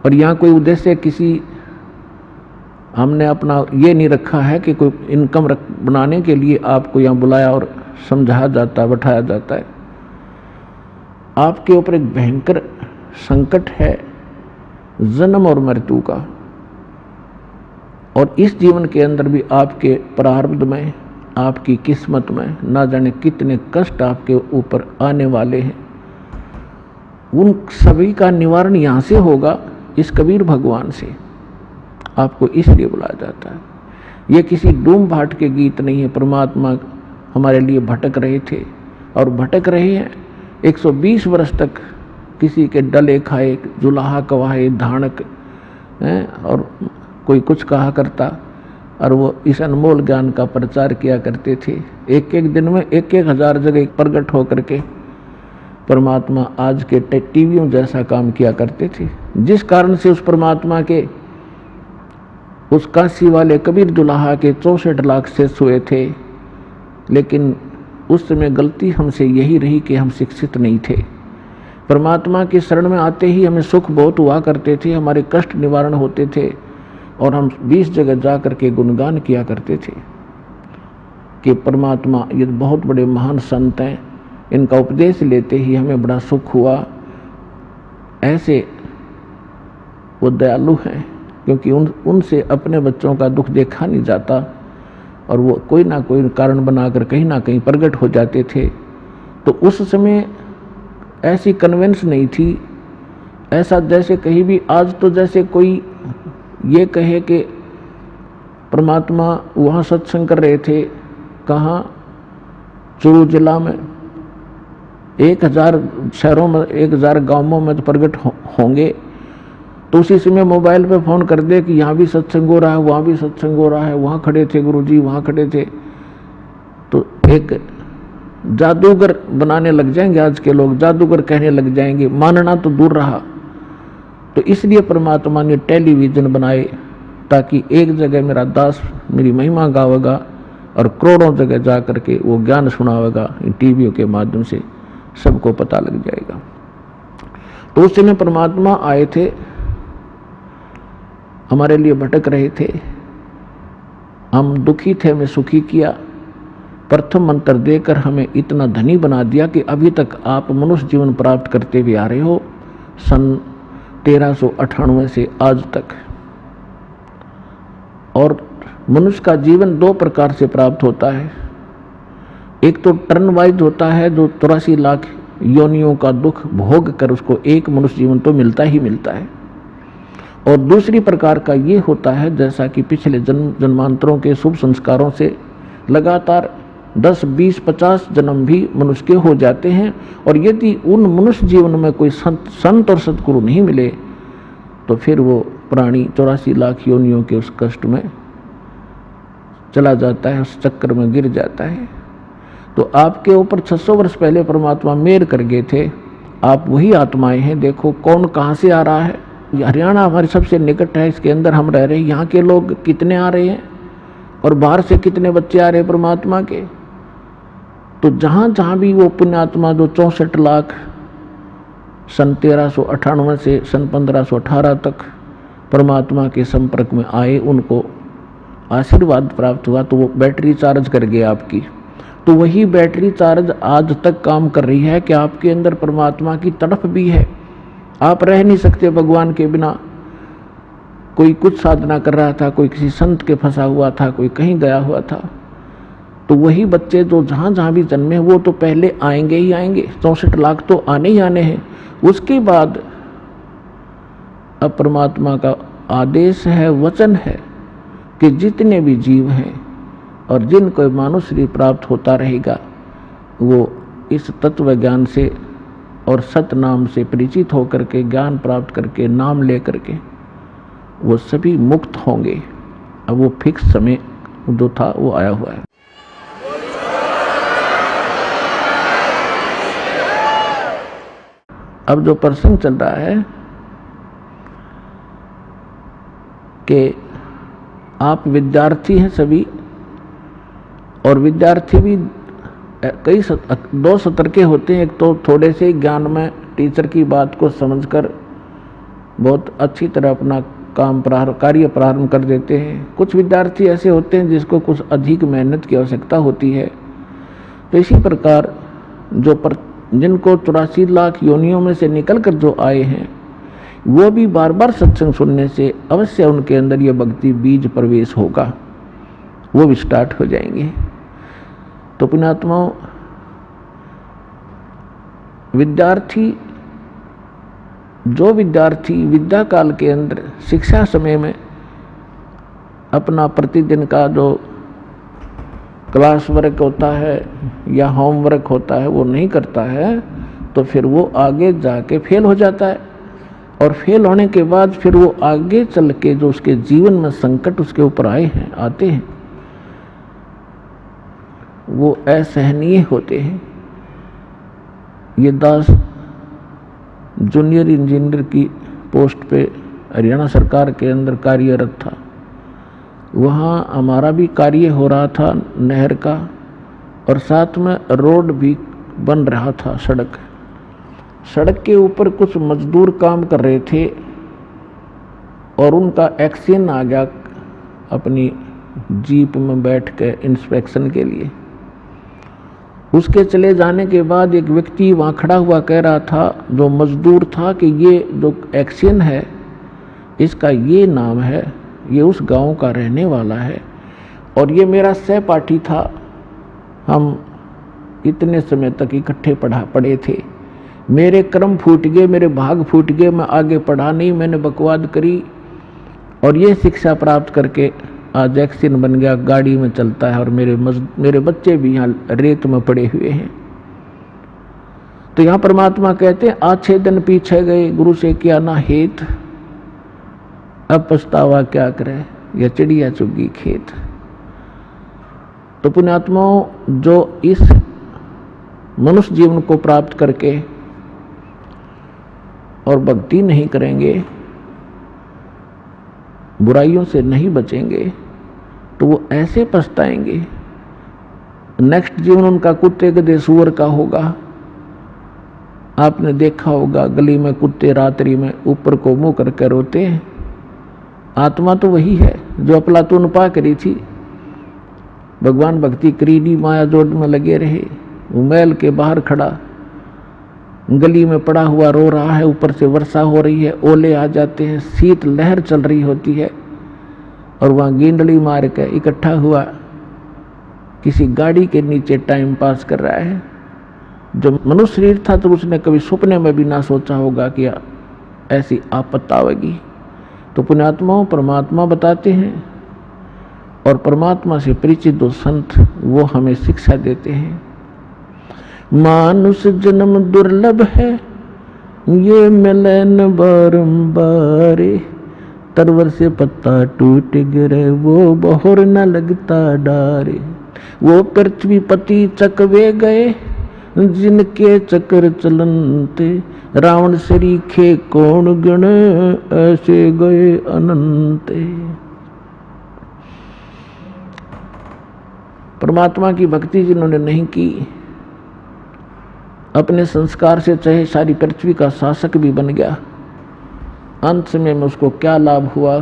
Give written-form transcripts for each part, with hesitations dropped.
और यहाँ कोई उद्देश्य किसी हमने अपना ये नहीं रखा है कि कोई इनकम बनाने के लिए आपको यहाँ बुलाया और समझाया जाता है, बैठाया जाता है। आपके ऊपर एक भयंकर संकट है जन्म और मृत्यु का, और इस जीवन के अंदर भी आपके प्रारब्ध में, आपकी किस्मत में ना जाने कितने कष्ट आपके ऊपर आने वाले हैं। उन सभी का निवारण यहाँ से होगा, इस कबीर भगवान से। आपको इसलिए बुलाया जाता है। ये किसी डूम भाट के गीत नहीं है। परमात्मा हमारे लिए भटक रहे थे और भटक रहे हैं 120 वर्ष तक। किसी के डले खाए, जुलाहा कवाए, धानक और कोई कुछ कहा करता, और वो इस अनमोल ज्ञान का प्रचार किया करते थे। एक एक दिन में 1,000 जगह प्रकट होकर के परमात्मा आज के टीवियों जैसा काम किया करते थे, जिस कारण से उस परमात्मा के उस काशी वाले कबीर दुल्हा के 64 लाख शिष्य हुए थे। लेकिन उस समय गलती हमसे यही रही कि हम शिक्षित नहीं थे। परमात्मा की शरण में आते ही हमें सुख बहुत हुआ करते थे, हमारे कष्ट निवारण होते थे, और हम 20 जगह जा करके गुणगान किया करते थे कि परमात्मा ये बहुत बड़े महान संत हैं, इनका उपदेश लेते ही हमें बड़ा सुख हुआ। ऐसे वो दयालु हैं, क्योंकि उनसे अपने बच्चों का दुख देखा नहीं जाता, और वो कोई ना कोई कारण बनाकर कहीं ना कहीं प्रकट हो जाते थे। तो उस समय ऐसी कन्वेंस नहीं थी, ऐसा जैसे कहीं भी आज तो जैसे कोई ये कहे कि परमात्मा वहाँ सत्संग कर रहे थे, कहाँ, चूरू जिला में 1000 शहरों में, 1000 गांवों में तो प्रकट होंगे, तो उसी समय मोबाइल पे फ़ोन कर दे कि यहाँ भी सत्संग हो रहा है, वहाँ भी सत्संग हो रहा है, वहाँ खड़े थे गुरुजी, वहाँ खड़े थे। तो एक जादूगर बनाने लग जाएंगे आज के लोग, जादूगर कहने लग जाएंगे, मानना तो दूर रहा। तो इसलिए परमात्मा ने टेलीविज़न बनाए, ताकि एक जगह मेरा दास मेरी महिमा गावेगा और करोड़ों जगह जा करके वो ज्ञान सुनावेगा। इन टीवियों के माध्यम से सबको पता लग जाएगा। तो उस समय परमात्मा आए थे, हमारे लिए भटक रहे थे, हम दुखी थे, हमें सुखी किया। प्रथम मंत्र देकर हमें इतना धनी बना दिया कि अभी तक आप मनुष्य जीवन प्राप्त करते हुए आ रहे हो, सन 1398 से आज तक। और मनुष्य का जीवन 2 प्रकार से प्राप्त होता है। एक तो टर्न वाइज होता है, जो 83 लाख योनियों का दुख भोग कर उसको एक मनुष्य जीवन तो मिलता ही मिलता है। और दूसरी प्रकार का ये होता है, जैसा कि पिछले जन्मांतरों के शुभ संस्कारों से लगातार 10, 20, 50 जन्म भी मनुष्य के हो जाते हैं, और यदि उन मनुष्य जीवन में कोई संत और सतगुरु नहीं मिले तो फिर वो प्राणी 84 लाख योनियों के उस कष्ट में चला जाता है, उस चक्कर में गिर जाता है। तो आपके ऊपर 600 वर्ष पहले परमात्मा मेहर कर गए थे। आप वही आत्माएं हैं। देखो कौन कहाँ से आ रहा है। हरियाणा हमारे सबसे निकट है, इसके अंदर हम रह रहे हैं। यहाँ के लोग कितने आ रहे हैं और बाहर से कितने बच्चे आ रहे हैं परमात्मा के। तो जहाँ जहाँ भी वो पुण्यात्मा जो 64 लाख सन 1398 से सन 1518 तक परमात्मा के संपर्क में आए, उनको आशीर्वाद प्राप्त हुआ, तो वो बैटरी चार्ज कर गए आपकी। तो वही बैटरी चार्ज आज तक काम कर रही है कि आपके अंदर परमात्मा की तड़प भी है। आप रह नहीं सकते भगवान के बिना। कोई कुछ साधना कर रहा था, कोई किसी संत के फंसा हुआ था, कोई कहीं गया हुआ था। तो वही बच्चे जो जहाँ जहाँ भी जन्मे वो तो पहले आएंगे ही आएंगे। 64 लाख तो आने ही आने हैं। उसके बाद अब परमात्मा का आदेश है, वचन है कि जितने भी जीव हैं और जिनको मानव शरीर प्राप्त होता रहेगा, वो इस तत्व ज्ञान से और सत नाम से परिचित होकर के, ज्ञान प्राप्त करके, नाम ले करके वो सभी मुक्त होंगे। अब वो फिक्स समय जो था वो आया हुआ है। अब जो प्रसंग चल रहा है कि आप विद्यार्थी हैं सभी, और विद्यार्थी भी कई 2 सत्र के होते हैं। एक तो थोड़े से ज्ञान में टीचर की बात को समझकर बहुत अच्छी तरह अपना कार्य प्रारंभ कर देते हैं। कुछ विद्यार्थी ऐसे होते हैं जिसको कुछ अधिक मेहनत की आवश्यकता होती है। तो इसी प्रकार जिनको 84 लाख योनियों में से निकल कर जो आए हैं, वो भी बार बार सत्संग सुनने से अवश्य उनके अंदर ये भक्ति बीज प्रवेश होगा, वो भी स्टार्ट हो जाएंगे। तो पुण्यात्माओं, जो विद्यार्थी विद्या काल के अंदर शिक्षा समय में अपना प्रतिदिन का जो क्लास वर्क होता है या होमवर्क होता है वो नहीं करता है, तो फिर वो आगे जाके फेल हो जाता है। और फेल होने के बाद फिर वो आगे चल के जो उसके जीवन में संकट उसके ऊपर आते हैं, वो असहनीय होते हैं। ये दास जूनियर इंजीनियर की पोस्ट पे हरियाणा सरकार के अंदर कार्यरत था। वहाँ हमारा भी कार्य हो रहा था नहर का, और साथ में रोड भी बन रहा था। सड़क के ऊपर कुछ मजदूर काम कर रहे थे और उनका एक्सीडेंट आ गया अपनी जीप में बैठ के इंस्पेक्शन के लिए। उसके चले जाने के बाद एक व्यक्ति वहाँ खड़ा हुआ कह रहा था, जो मजदूर था, कि ये जो एक्सीडेंट है इसका ये नाम है, ये उस गांव का रहने वाला है और ये मेरा सहपाठी था। हम इतने समय तक इकट्ठे पढ़े थे। मेरे कर्म फूट गए, मेरे भाग फूट गए, मैं आगे पढ़ा नहीं, मैंने बकवाद करी और ये शिक्षा प्राप्त करके आज एक्सीडेंट बन गया, गाड़ी में चलता है और मेरे बच्चे भी यहाँ रेत में पड़े हुए हैं। तो यहाँ परमात्मा कहते हैं, आज 6 दिन पीछे गए, गुरु से किया ना हेत, अब पछतावा क्या करे, यह चिड़िया चुगी खेत। तो पुण्यात्माओं, जो इस मनुष्य जीवन को प्राप्त करके और भक्ति नहीं करेंगे, बुराइयों से नहीं बचेंगे, तो वो ऐसे पछताएंगे। नेक्स्ट जीवन उनका कुत्ते गधे सूअर का होगा। आपने देखा होगा गली में कुत्ते रात्रि में ऊपर को मुंह करके रोते हैं। आत्मा तो वही है जो अफलातून पा करी थी, भगवान भक्ति करीनी माया जोड़ में लगे रहे। वो महल के बाहर खड़ा गली में पड़ा हुआ रो रहा है, ऊपर से वर्षा हो रही है, ओले आ जाते हैं, शीत लहर चल रही होती है और वहाँ गेंडली मार के इकट्ठा हुआ किसी गाड़ी के नीचे टाइम पास कर रहा है। जो मनुष्य शरीर था तो उसने कभी सपने में भी ना सोचा होगा कि ऐसी आपत्ति आवेगी। तो पुण्यात्माओं, परमात्मा बताते हैं और परमात्मा से परिचित दो संत वो हमें शिक्षा देते हैं। मानुष जन्म दुर्लभ है, ये मिलन बारंबार, तरवर से पत्ता टूट गिरे, वो बहोर न लगता डारे। वो पृथ्वीपति चकवे गए, जिनके चक्र चलनते, रावण सरीखे कौन गण, ऐसे गए अनंते। परमात्मा की भक्ति जिन्होंने नहीं की, अपने संस्कार से चाहे सारी पृथ्वी का शासक भी बन गया, अंत समय में उसको क्या लाभ हुआ?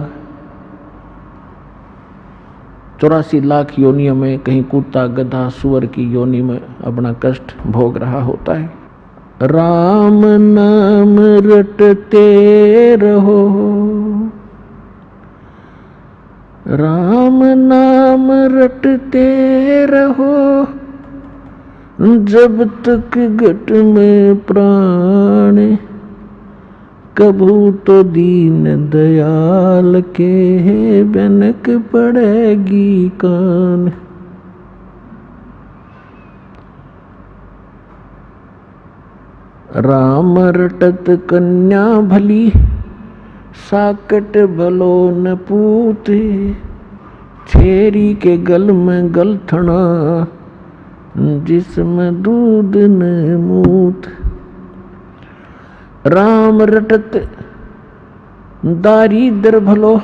84 लाख योनियों में कहीं कुत्ता गधा सुअर की योनि में अपना कष्ट भोग रहा होता है। राम नाम रटते रहो, राम नाम रटते रहो, जब तक घट में प्राण, कभू तो दीन दयाल के बनक पड़ेगी कान। राम रटत कन्या भली, साकट भलो न पूते, छेरी के गल में गलथना, जिसमें दूध न मूत। राम रटत दारिद्र भलो,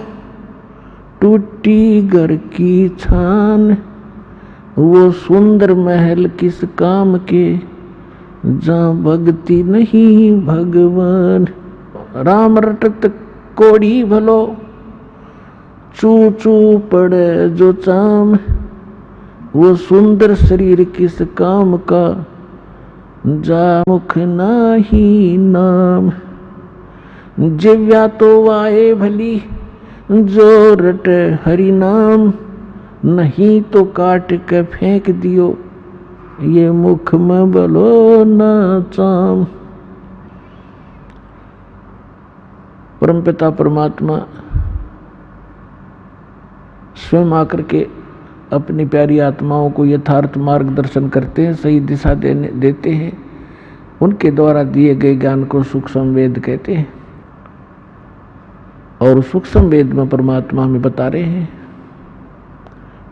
टूटी घर की छान, वो सुंदर महल किस काम के, जहाँ भक्ति नहीं भगवान। राम रटत कोड़ी भलो, चू चू पड़े जो चाम, वो सुंदर शरीर किस काम का, जा मुख नाही नाम। जिव्या तो वाए भली, जो रट हरि नाम, नहीं तो काट के फेंक दियो, ये मुख में बलो न चाम। परमपिता परमात्मा स्वयं आकर के अपनी प्यारी आत्माओं को यथार्थ मार्गदर्शन करते हैं, सही दिशा देते हैं। उनके द्वारा दिए गए ज्ञान को सूक्ष्म वेद कहते हैं। और सूक्ष्म वेद में परमात्मा हमें बता रहे हैं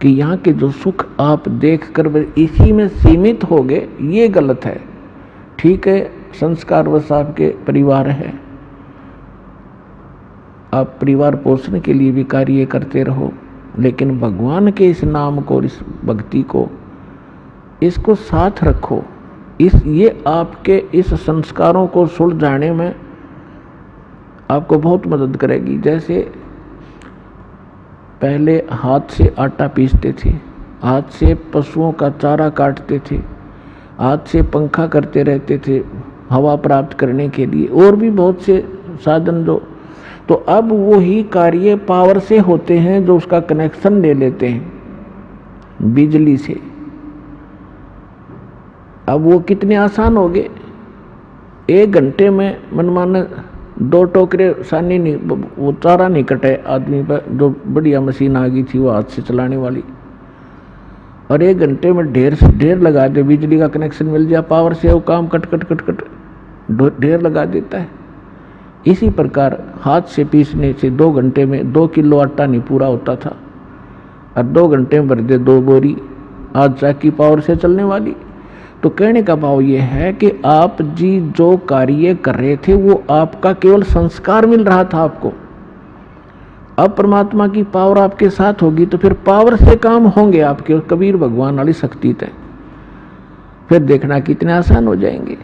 कि यहाँ के जो सुख आप देख कर इसी में सीमित हो गए, ये गलत है। ठीक है, संस्कार वश आपके परिवार है, आप परिवार पोषण के लिए भी कार्य करते रहो, लेकिन भगवान के इस नाम को, इस भक्ति को, इसको साथ रखो। ये आपके इस संस्कारों को सुलझाने में आपको बहुत मदद करेगी। जैसे पहले हाथ से आटा पीसते थे, हाथ से पशुओं का चारा काटते थे, हाथ से पंखा करते रहते थे हवा प्राप्त करने के लिए, और भी बहुत से साधन जो, तो अब वही कार्य पावर से होते हैं, जो उसका कनेक्शन ले लेते हैं बिजली से। अब वो कितने आसान हो गए, 1 घंटे में मनमाना 2 टोकरे सानी नहीं, वो चारा नहीं कटे आदमी पर, जो बढ़िया मशीन आ गई थी वो हाथ से चलाने वाली, और 1 घंटे में ढेर से ढेर लगा दे, बिजली का कनेक्शन मिल जाए, पावर से वो काम कट कट कट कट ढेर लगा देता है। इसी प्रकार हाथ से पीसने से 2 घंटे में 2 किलो आटा नहीं पूरा होता था, और 2 घंटे में भर दे 2 बोरी, आज चाकी पावर से चलने वाली। तो कहने का भाव ये है कि आप जी जो कार्य कर रहे थे वो आपका केवल संस्कार मिल रहा था आपको। अब परमात्मा की पावर आपके साथ होगी तो फिर पावर से काम होंगे आपके, कबीर भगवान वाली शक्ति तय, फिर देखना कितने आसान हो जाएंगे।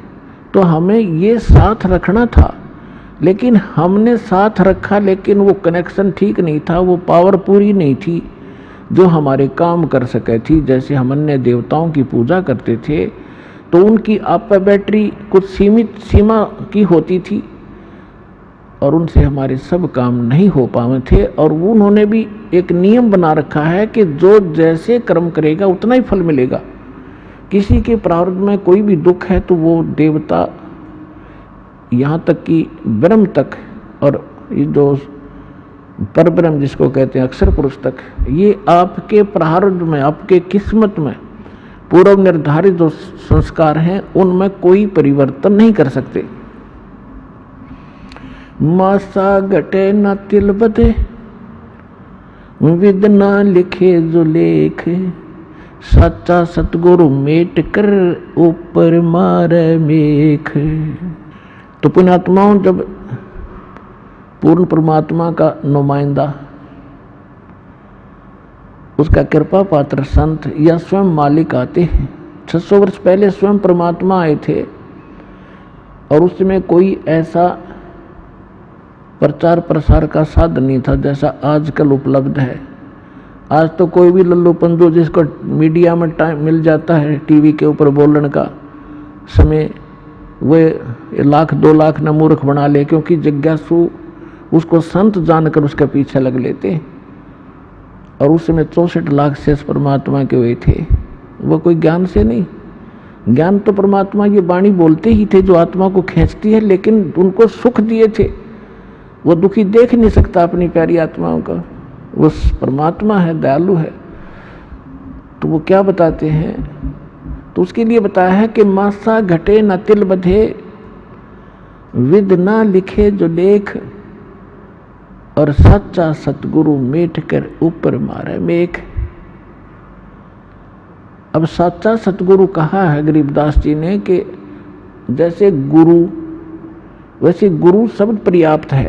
तो हमें ये साथ रखना था, लेकिन हमने साथ रखा, लेकिन वो कनेक्शन ठीक नहीं था, वो पावर पूरी नहीं थी जो हमारे काम कर सके थी। जैसे हम अन्य देवताओं की पूजा करते थे तो उनकी आप पर बैटरी कुछ सीमित सीमा की होती थी, और उनसे हमारे सब काम नहीं हो पाए थे। और उन्होंने भी एक नियम बना रखा है कि जो जैसे कर्म करेगा उतना ही फल मिलेगा। किसी के प्रारब्ध में कोई भी दुख है तो वो देवता, यहाँ तक कि ब्रह्म तक, और ये जो परब्रह्म जिसको कहते हैं अक्षर पुरुष तक, ये आपके प्रारब्ध में, आपके किस्मत में पूर्व निर्धारित जो संस्कार हैं उनमें कोई परिवर्तन नहीं कर सकते। मासा घटे न तिल बधे, विद न लिखे जो लेख, सच्चा सतगुरु मेट कर ऊपर मारे मेख। तो पुण्यात्माओं, जब पूर्ण परमात्मा का नुमाइंदा, उसका कृपा पात्र संत या स्वयं मालिक आते हैं, 600 वर्ष पहले स्वयं परमात्मा आए थे, और उस समय कोई ऐसा प्रचार प्रसार का साधन नहीं था जैसा आजकल उपलब्ध है। आज तो कोई भी लल्लू पंदू जिसको मीडिया में टाइम मिल जाता है, टीवी के ऊपर बोलने का समय, वे 1 लाख 2 लाख न मूर्ख बना ले, क्योंकि जिज्ञासु उसको संत जानकर उसके पीछे लग लेते हैं। और उस समय 64 लाख शेष परमात्मा के हुए थे, वो कोई ज्ञान से नहीं। ज्ञान तो परमात्मा ये वाणी बोलते ही थे जो आत्मा को खींचती है, लेकिन उनको सुख दिए थे, वो दुखी देख नहीं सकता अपनी प्यारी आत्माओं का, वो परमात्मा है, दयालु है। तो वो क्या बताते हैं, तो उसके लिए बताया है कि मासा घटे न तिल बधे, विद ना लिखे जो लेख, और सच्चा सतगुरु मेट कर ऊपर मारे मेख। अब सच्चा सतगुरु कहा है गरीबदास जी ने कि जैसे गुरु, वैसे गुरु शब्द पर्याप्त है।